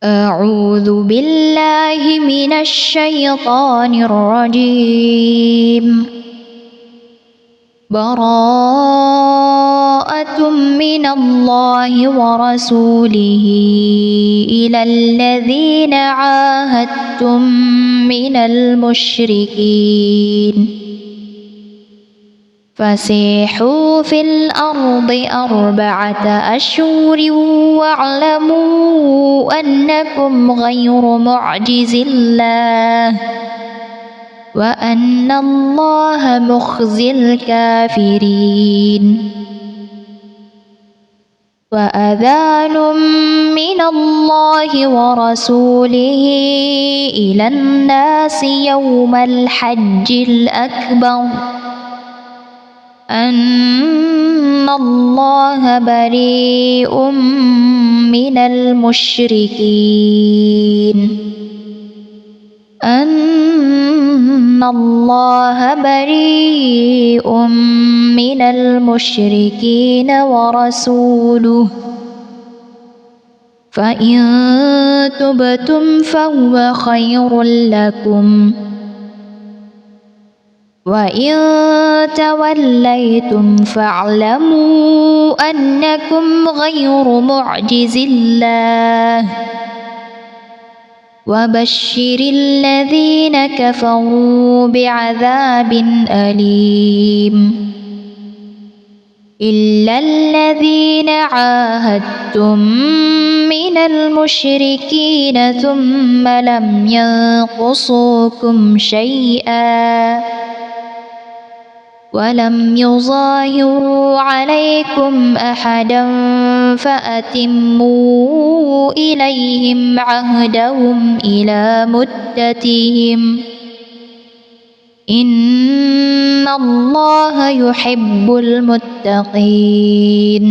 أعوذ بالله من الشيطان الرجيم. براءة من الله ورسوله إلى الذين عاهدتم من المشركين فسيحوا في الأرض 4 أشهر واعلموا أنكم غير معجز الله وأن الله مخزي الكافرين. وأذان من الله ورسوله إلى الناس يوم الحج الأكبر أن الله بريء من المشركين أن الله بريء من المشركين ورسوله فإن تبتم فهو خير لكم وإن توليتم فاعلموا أنكم غير معجز الله وبشر الذين كفروا بعذاب أليم. إلا الذين عاهدتم من المشركين ثم لم ينقصوكم شيئا ولم يظاهروا عليكم أحدا فأتموا إليهم عهدهم إلى مدتهم إن الله يحب المتقين.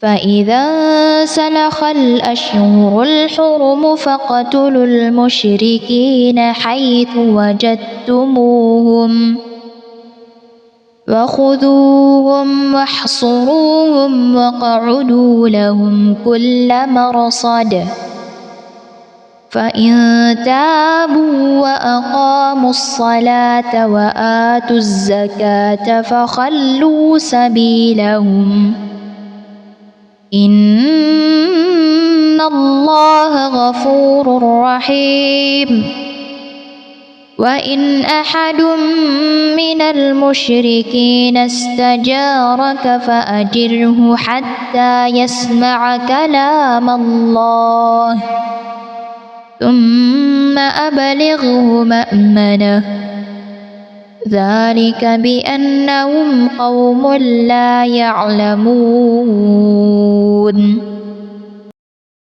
فإذا سلخ الأشهر الحرم فاقتلوا المشركين حيث وجدتموهم وخذوهم واحصروهم واقعدوا لهم كل مرصد فإن تابوا وأقاموا الصلاة وآتوا الزكاة فخلوا سبيلهم إن الله غفور رحيم. وإن أحد من المشركين استجارك فأجره حتى يسمع كلام الله ثم أبلغه مأمنه ذلك بأنهم قوم لا يعلمون.